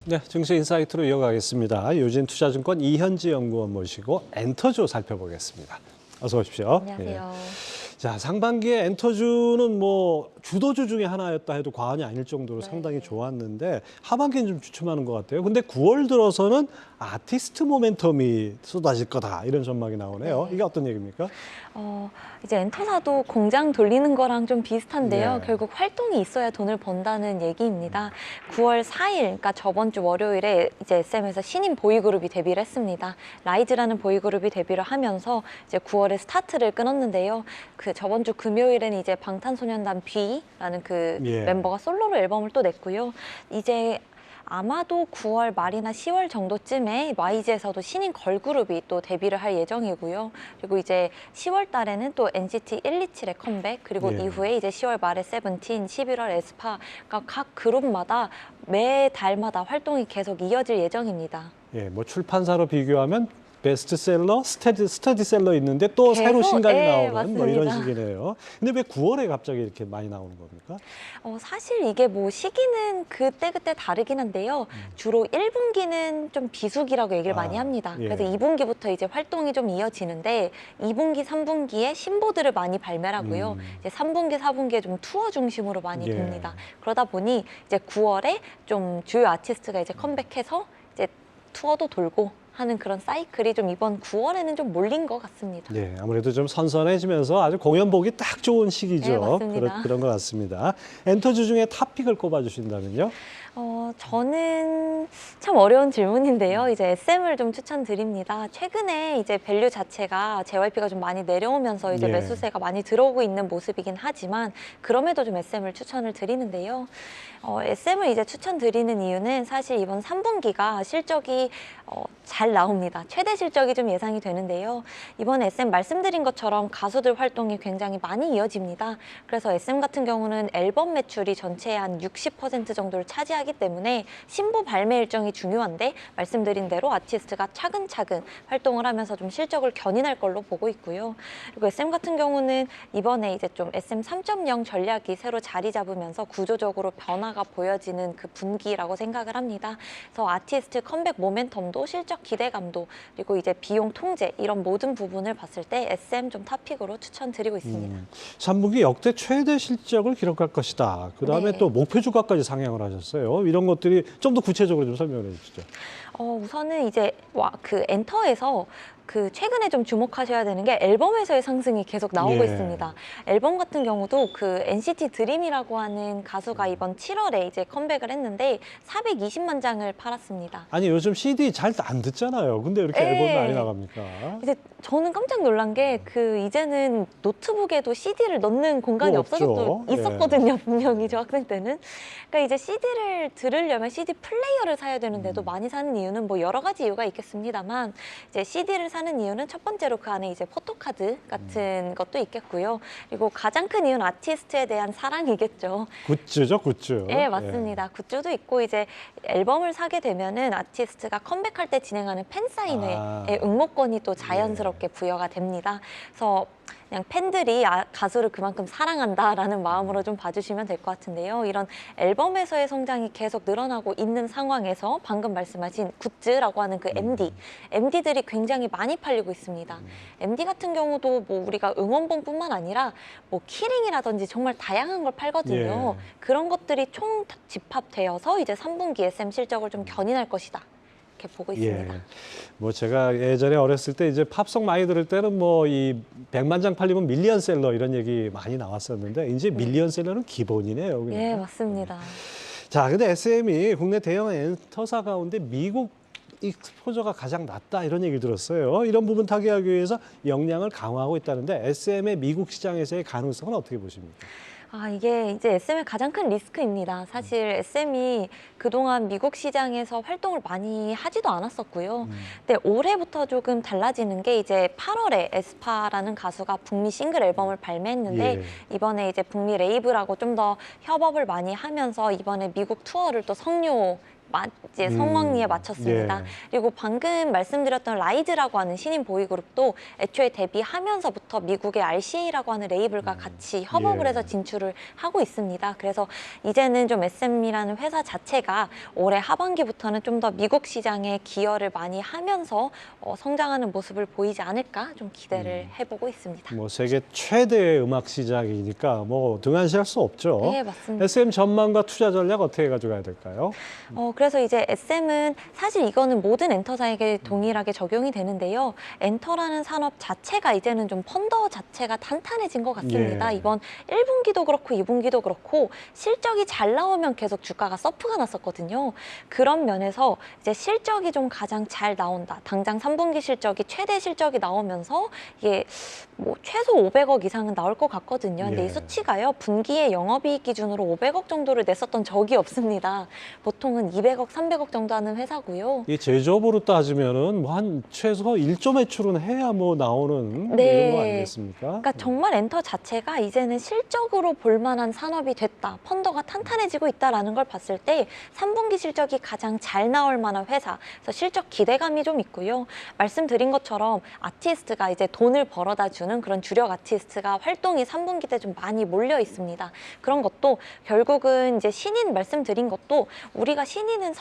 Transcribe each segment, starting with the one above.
네, 증시 인사이트로 이어가겠습니다. 유진투자증권 이현지 연구원 모시고 엔터주 살펴보겠습니다. 어서 오십시오. 안녕하세요. 자, 상반기에 엔터주는 뭐 주도주 중에 하나였다 해도 과언이 아닐 정도로 상당히 좋았는데 하반기는 좀 주춤하는 것 같아요. 근데 9월 들어서는 아티스트 모멘텀이 쏟아질 거다 이런 전망이 나오네요. 이게 어떤 얘기입니까? 이제 엔터사도 공장 돌리는 거랑 좀 비슷한데요. 네. 결국 활동이 있어야 돈을 번다는 얘기입니다. 9월 4일, 그러니까 저번 주 월요일에 이제 SM에서 신인 보이그룹이 데뷔를 했습니다. 라이즈라는 보이그룹이 데뷔를 하면서 이제 9월에 스타트를 끊었는데요. 그 저번 주 금요일에는 이제 방탄소년단 B라는 그 멤버가 솔로로 앨범을 또 냈고요. 이제 아마도 9월 말이나 10월 정도쯤에 YG에서도 신인 걸그룹이 또 데뷔를 할 예정이고요. 그리고 이제 10월 달에는 또 NCT 127의 컴백, 그리고 이후에 이제 10월 말에 세븐틴, 11월 에스파, 그러니까 각 그룹마다 매 달마다 활동이 계속 이어질 예정입니다. 예, 뭐 출판사로 비교하면 베스트셀러, 스터디셀러 있는데 또 새로 신간이 나오는 맞습니다. 뭐 이런 식이네요. 근데 왜 9월에 갑자기 이렇게 많이 나오는 겁니까? 사실 이게 뭐 시기는 그때그때 다르긴 한데요. 주로 1분기는 좀 비수기라고 얘기를 많이 합니다. 그래서 2분기부터 이제 활동이 좀 이어지는데 2분기, 3분기에 신보들을 많이 발매를 하고요. 이제 3분기, 4분기에 좀 투어 중심으로 많이 돕니다. 그러다 보니 이제 9월에 좀 주요 아티스트가 이제 컴백해서 이제 투어도 돌고 하는 그런 사이클이 좀 이번 9월에는 좀 몰린 것 같습니다. 네, 아무래도 좀 선선해지면서 아주 공연 보기 딱 좋은 시기죠. 네, 맞습니다. 그런 것 같습니다. 엔터주 중에 탑픽을 꼽아주신다면요? 저는 참 어려운 질문인데요. 이제 SM을 좀 추천드립니다. 최근에 이제 밸류 자체가 JYP가 좀 많이 내려오면서 이제 매수세가 많이 들어오고 있는 모습이긴 하지만 그럼에도 좀 SM을 추천을 드리는데요. SM을 이제 추천드리는 이유는 사실 이번 3분기가 실적이 잘 나옵니다. 최대 실적이 좀 예상이 되는데요. 이번 SM 말씀드린 것처럼 가수들 활동이 굉장히 많이 이어집니다. 그래서 SM 같은 경우는 앨범 매출이 전체의 한 60% 정도를 차지하기 때문에 신보 발매 일정이 중요한데 말씀드린 대로 아티스트가 차근차근 활동을 하면서 좀 실적을 견인할 걸로 보고 있고요. 그리고 SM 같은 경우는 이번에 이제 좀 SM 3.0 전략이 새로 자리 잡으면서 구조적으로 변화가 보여지는 그 분기라고 생각을 합니다. 그래서 아티스트 컴백 모멘텀도 실적 기대감도 그리고 이제 비용 통제 이런 모든 부분을 봤을 때 SM 좀 탑픽으로 추천드리고 있습니다. 3분기 역대 최대 실적을 기록할 것이다. 그다음에 또 목표 주가까지 상향을 하셨어요. 이런 것들이 좀 더 구체적으로 좀 설명을 해주시죠. 우선은 이제 그 엔터에서 그 최근에 좀 주목하셔야 되는 게 앨범에서의 상승이 계속 나오고 있습니다. 앨범 같은 경우도 그 NCT 드림이라고 하는 가수가 이번 7월에 이제 컴백을 했는데 420만 장을 팔았습니다. 아니 요즘 CD 잘 안 듣잖아요. 근데 이렇게 앨범이 많이 나갑니까? 이제 저는 깜짝 놀란 게 그 이제는 노트북에도 CD를 넣는 공간이 없어진 것도 있었거든요. 분명히 저 학생 때는. 그러니까 이제 CD를 들으려면 CD 플레이어를 사야 되는데도 많이 사는 이유는 뭐 여러 가지 이유가 있겠습니다만 이제 CD를 사는 이유는 첫 번째로 그 안에 이제 포토카드 같은 것도 있겠고요. 그리고 가장 큰 이유는 아티스트에 대한 사랑이겠죠. 굿즈죠, 굿즈. 네, 맞습니다. 굿즈도 있고 이제 앨범을 사게 되면은 아티스트가 컴백할 때 진행하는 팬사인회의 응모권이 또 자연스럽게 부여가 됩니다. 그래서 그냥 팬들이 가수를 그만큼 사랑한다라는 마음으로 좀 봐주시면 될 것 같은데요. 이런 앨범에서의 성장이 계속 늘어나고 있는 상황에서 방금 말씀하신 굿즈라고 하는 그 MD들이 굉장히 많이 팔리고 있습니다. MD 같은 경우도 뭐 우리가 응원봉뿐만 아니라 뭐 키링이라든지 정말 다양한 걸 팔거든요. 그런 것들이 총 집합되어서 이제 3분기 SM 실적을 좀 견인할 것이다. 이렇게 보고 있습니다. 뭐 제가 예전에 어렸을 때 이제 팝송 많이 들을 때는 뭐 이 100만 장 팔리면 밀리언셀러 이런 얘기 많이 나왔었는데 이제 밀리언셀러는 기본이네요. 그냥. 예, 맞습니다. 자, 근데 SM이 국내 대형 엔터사 가운데 미국 익스포저가 가장 낮다 이런 얘기를 들었어요. 이런 부분 타개하기 위해서 역량을 강화하고 있다는데 SM의 미국 시장에서의 가능성은 어떻게 보십니까? 이게 이제 SM의 가장 큰 리스크입니다. 사실 SM이 그동안 미국 시장에서 활동을 많이 하지도 않았었고요. 근데 올해부터 조금 달라지는 게 이제 8월에 에스파라는 가수가 북미 싱글 앨범을 발매했는데 이번에 이제 북미 레이블하고 좀 더 협업을 많이 하면서 이번에 미국 투어를 또 성료 이제 성황리에 맞췄습니다. 예. 그리고 방금 말씀드렸던 라이즈라고 하는 신인 보이그룹도 애초에 데뷔하면서부터 미국의 RCA라고 하는 레이블과 같이 협업을 예. 해서 진출을 하고 있습니다. 그래서 이제는 좀 SM이라는 회사 자체가 올해 하반기부터는 좀 더 미국 시장에 기여를 많이 하면서 성장하는 모습을 보이지 않을까 좀 기대를 해보고 있습니다. 뭐 세계 최대의 음악 시장이니까 뭐 등한시할 수 없죠. 네, 맞습니다. SM 전망과 투자 전략 어떻게 가져가야 될까요? 그래서 이제 SM은 사실 이거는 모든 엔터사에게 동일하게 적용이 되는데요. 엔터라는 산업 자체가 이제는 좀 펀더 자체가 탄탄해진 것 같습니다. 예. 이번 1분기도 그렇고 2분기도 그렇고 실적이 잘 나오면 계속 주가가 서프가 났었거든요. 그런 면에서 이제 실적이 좀 가장 잘 나온다. 당장 3분기 실적이 최대 실적이 나오면서 이게 뭐 최소 500억 이상은 나올 것 같거든요. 근데 예. 이 수치가요. 분기에 영업이익 기준으로 500억 정도를 냈었던 적이 없습니다. 보통은 200억, 300억 정도 하는 회사고요. 이 제조업으로 따지면은 뭐 한 최소 1조 매출은 해야 뭐 나오는 네. 이런 거 아니겠습니까? 그러니까 정말 엔터 자체가 이제는 실적으로 볼만한 산업이 됐다. 펀더가 탄탄해지고 있다라는 걸 봤을 때 3분기 실적이 가장 잘 나올 만한 회사. 그래서 실적 기대감이 좀 있고요. 말씀드린 것처럼 아티스트가 이제 돈을 벌어다 주는 그런 주력 아티스트가 활동이 3분기 때 좀 많이 몰려 있습니다. 그런 것도 결국은 이제 신인 말씀드린 것도 우리가 신인은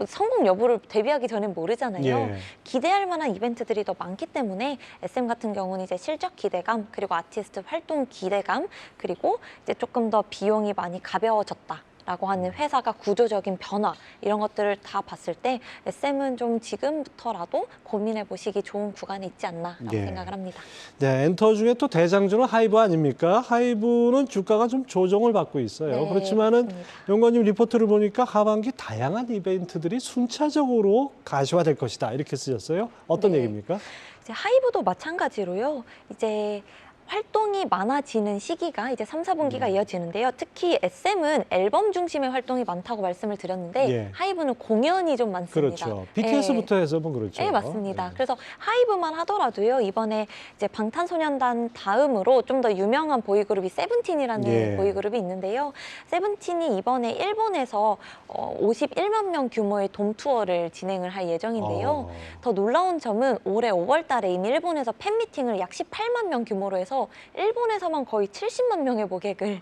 성공 여부를 데뷔하기 전에 모르잖아요. 예. 기대할 만한 이벤트들이 더 많기 때문에 SM 같은 경우는 이제 실적 기대감 그리고 아티스트 활동 기대감 그리고 이제 조금 더 비용이 많이 가벼워졌다. 라고 하는 회사가 구조적인 변화 이런 것들을 다 봤을 때 SM은 좀 지금부터라도 고민해 보시기 좋은 구간에 있지 않나라고 예. 생각을 합니다. 네, 엔터 중에 또 대장주는 하이브 아닙니까? 하이브는 주가가 좀 조정을 받고 있어요. 네, 그렇지만은 맞습니다. 연구원님 리포트를 보니까 하반기 다양한 이벤트들이 순차적으로 가시화될 것이다 이렇게 쓰셨어요. 어떤 네. 얘기입니까? 이제 하이브도 마찬가지로요. 이제 활동이 많아지는 시기가 이제 3, 4분기가 이어지는데요. 특히 SM은 앨범 중심의 활동이 많다고 말씀을 드렸는데 예. 하이브는 공연이 좀 많습니다. 그렇죠. BTS부터 해서 뭐 그렇죠. 네, 맞습니다. 예. 그래서 하이브만 하더라도요. 이번에 이제 방탄소년단 다음으로 좀 더 유명한 보이그룹이 세븐틴이라는 예. 보이그룹이 있는데요. 세븐틴이 이번에 일본에서 51만 명 규모의 돔 투어를 진행을 할 예정인데요. 더 놀라운 점은 올해 5월 달에 이미 일본에서 팬미팅을 약 18만 명 규모로 해서 일본에서만 거의 70만 명의 고객을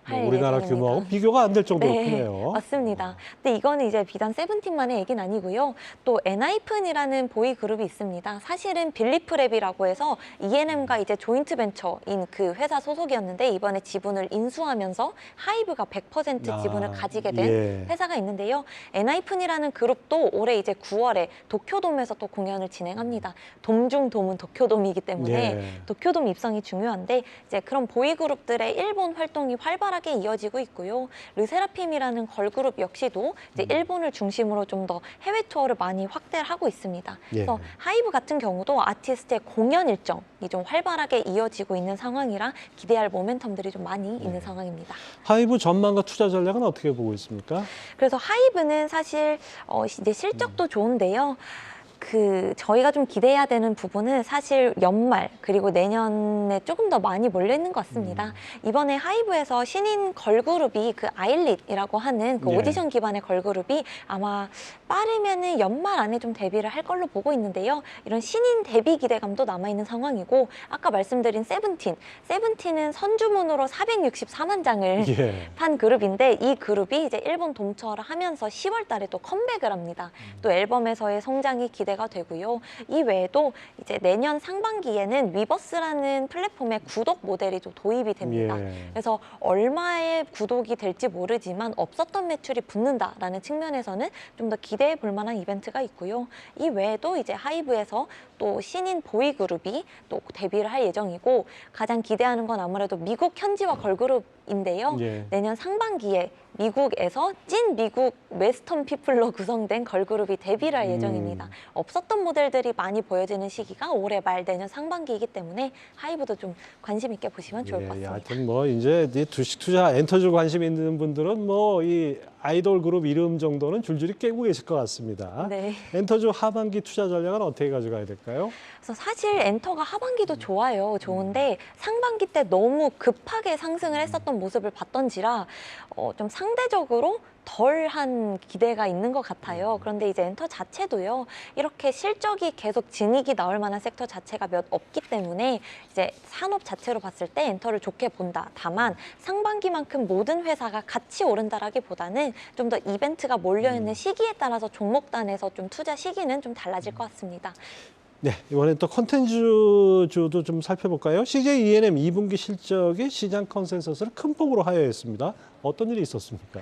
할 우리나라 예정입니다. 규모하고 비교가 안 될 정도로 네, 크네요. 맞습니다. 근데 이거는 이제 비단 세븐틴만의 얘기는 아니고요. 또 엔하이픈이라는 보이 그룹이 있습니다. 사실은 빌리프랩이라고 해서 E&M과 이제 조인트 벤처인 그 회사 소속이었는데 이번에 지분을 인수하면서 하이브가 100% 지분을 가지게 된 예. 회사가 있는데요. 엔하이픈이라는 그룹도 올해 이제 9월에 도쿄돔에서 또 공연을 진행합니다. 돔 중 돔은 도쿄돔이기 때문에 예. 도쿄돔 입성이 중요한데 이제 그런 보이 그룹들의 일본 활동이 활발하게 이어지고 있고요. 르세라핌이라는 걸그룹 역시도 이제 일본을 중심으로 좀 더 해외 투어를 많이 확대를 하고 있습니다. 예. 그래서 하이브 같은 경우도 아티스트의 공연 일정이 좀 활발하게 이어지고 있는 상황이라 기대할 모멘텀들이 좀 많이 있는 상황입니다. 하이브 전망과 투자 전략은 어떻게 보고 있습니까? 그래서 하이브는 사실 이제 실적도 좋은데요. 저희가 좀 기대해야 되는 부분은 사실 연말 그리고 내년에 조금 더 많이 몰려 있는 것 같습니다. 이번에 하이브에서 신인 걸그룹이 그 아일릿이라고 하는 그 예. 오디션 기반의 걸그룹이 아마 빠르면은 연말 안에 좀 데뷔를 할 걸로 보고 있는데요. 이런 신인 데뷔 기대감도 남아 있는 상황이고 아까 말씀드린 세븐틴은 선주문으로 464만 장을 예. 판 그룹인데 이 그룹이 이제 일본 돔투어를 하면서 10월 달에 또 컴백을 합니다. 또 앨범에서의 성장이 기대가 되고요. 이 외에도 이제 내년 상반기에는 위버스라는 플랫폼의 구독 모델이 좀 도입이 됩니다. 예. 그래서 얼마의 구독이 될지 모르지만 없었던 매출이 붙는다라는 측면에서는 좀 더 기대해 볼 만한 이벤트가 있고요. 이 외에도 이제 하이브에서 또 신인 보이 그룹이 또 데뷔를 할 예정이고 가장 기대하는 건 아무래도 미국 현지화 걸그룹인데요. 예. 내년 상반기에 미국에서 찐 미국 웨스턴 피플로 구성된 걸그룹이 데뷔를 할 예정입니다. 없었던 모델들이 많이 보여지는 시기가 올해 말 내년 상반기이기 때문에 하이브도 좀 관심 있게 보시면 좋을 것 같습니다. 하여튼 뭐 이제 이 주식 투자 엔터주 관심 있는 분들은 뭐 이 아이돌 그룹 이름 정도는 줄줄이 깨고 계실 것 같습니다. 네. 엔터주 하반기 투자 전략은 어떻게 가져가야 될까요? 그래서 사실 엔터가 하반기도 좋은데 상반기 때 너무 급하게 상승을 했었던 모습을 봤던지라 좀 상대적으로 덜한 기대가 있는 것 같아요. 그런데 이제 엔터 자체도요, 이렇게 실적이 계속 진익이 나올 만한 섹터 자체가 몇 없기 때문에 이제 산업 자체로 봤을 때 엔터를 좋게 본다. 다만 상반기만큼 모든 회사가 같이 오른다라기보다는 좀 더 이벤트가 몰려있는 시기에 따라서 종목단에서 좀 투자 시기는 좀 달라질 것 같습니다. 네, 이번엔 또 컨텐츠주도 좀 살펴볼까요? CJ E&M 2분기 실적이 시장 컨센서스를 큰 폭으로 하회했습니다. 어떤 일이 있었습니까?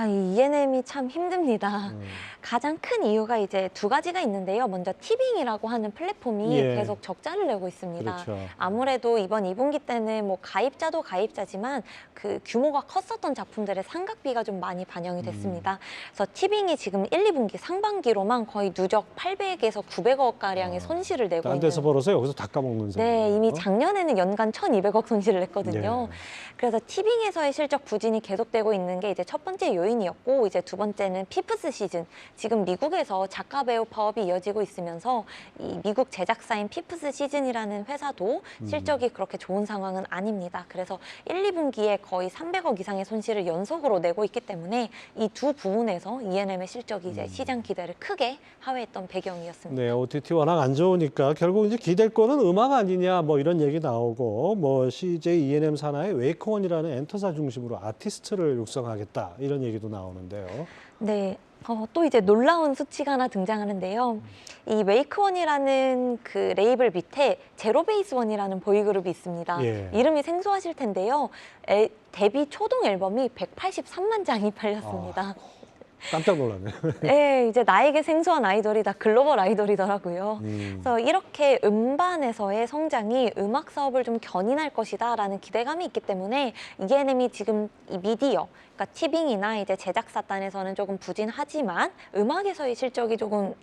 이 E&M이 참 힘듭니다. 가장 큰 이유가 이제 두 가지가 있는데요. 먼저 티빙이라고 하는 플랫폼이 예. 계속 적자를 내고 있습니다. 그렇죠. 아무래도 이번 2분기 때는 뭐 가입자도 가입자지만 그 규모가 컸었던 작품들의 상각비가 좀 많이 반영이 됐습니다. 그래서 티빙이 지금 1, 2분기 상반기로만 거의 누적 800에서 900억 가량의 손실을 내고 딴 데서 있는. 벌어서 여기서 다 까먹는 셈이에요. 네, 이미 작년에는 연간 1,200억 손실을 냈거든요. 예. 그래서 티빙에서의 실적 부진이 계속되고 있는 게 이제 첫 번째 요인이었고, 이제 두 번째는 피프스 시즌. 지금 미국에서 작가 배우 파업이 이어지고 있으면서 이 미국 제작사인 피프스 시즌이라는 회사도 실적이 그렇게 좋은 상황은 아닙니다. 그래서 1, 2분기에 거의 300억 이상의 손실을 연속으로 내고 있기 때문에 이 두 부분에서 E&M의 실적이 이제 시장 기대를 크게 하회했던 배경이었습니다. 네, OTT 워낙 안 좋으니까 결국 이제 기댈 거는 음악 아니냐 뭐 이런 얘기 나오고 뭐 CJ E&M 산하의 웨이크원이라는 엔터사 중심으로 아티스트를 육성하겠다 이런 얘기도 나오는데요. 네. 또 이제 놀라운 수치가 하나 등장하는데요. 이 웨이크원이라는 그 레이블 밑에 제로베이스원이라는 보이그룹이 있습니다. 예. 이름이 생소하실 텐데요. 데뷔 초동 앨범이 183만 장이 팔렸습니다. 깜짝 놀랐네요. 네, 이제 나에게 생소한 아이돌이 다 글로벌 아이돌이더라고요. 그래서 이렇게 음반에서의 성장이 음악 사업을 좀 견인할 것이다라는 기대감이 있기 때문에 E&M이 지금 이 미디어, 그러니까 티빙이나 이제 제작사단에서는 조금 부진하지만 음악에서의 실적이 조금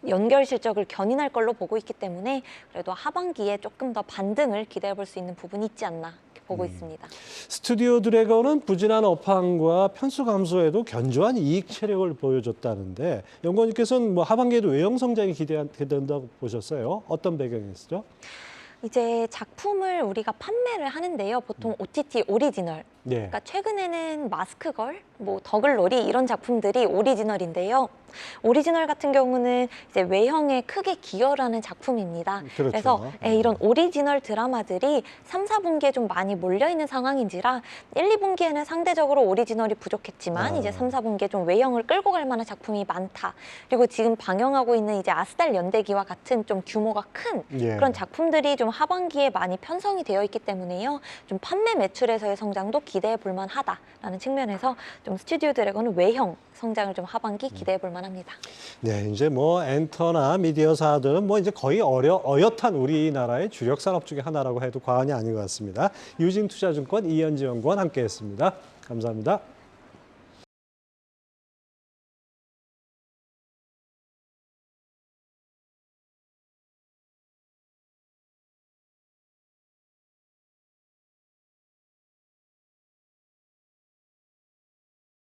연결 실적을 견인할 걸로 보고 있기 때문에 그래도 하반기에 조금 더 반등을 기대해 볼 수 있는 부분이 있지 않나 이렇게 보고 있습니다. 스튜디오 드래곤은 부진한 업황과 편수 감소에도 견조한 이익 체력을 보여줬다는데 연구원님께서는 뭐 하반기에도 외형 성장이 기대된다고 보셨어요? 어떤 배경이시죠? 이제 작품을 우리가 판매를 하는데요. 보통 OTT 오리지널. 네. 그러니까 최근에는 마스크걸, 뭐 더글로리 이런 작품들이 오리지널인데요. 오리지널 같은 경우는 이제 외형에 크게 기여를 하는 작품입니다. 그렇죠. 그래서 이런 오리지널 드라마들이 3, 4분기에 좀 많이 몰려있는 상황인지라 1, 2분기에는 상대적으로 오리지널이 부족했지만 이제 3, 4분기에 좀 외형을 끌고 갈 만한 작품이 많다. 그리고 지금 방영하고 있는 이제 아스달 연대기와 같은 좀 규모가 큰 예. 그런 작품들이 좀 하반기에 많이 편성이 되어 있기 때문에요. 좀 판매 매출에서의 성장도 기대해 볼 만하다라는 측면에서 좀 스튜디오 드래곤은 외형 성장을 좀 하반기 기대해 볼 만합니다. 네, 이제 뭐 엔터나 미디어사들은 뭐 이제 거의 어엿한 우리나라의 주력 산업 중에 하나라고 해도 과언이 아닌 것 같습니다. 유진투자증권 이현지 연구원 함께했습니다. 감사합니다.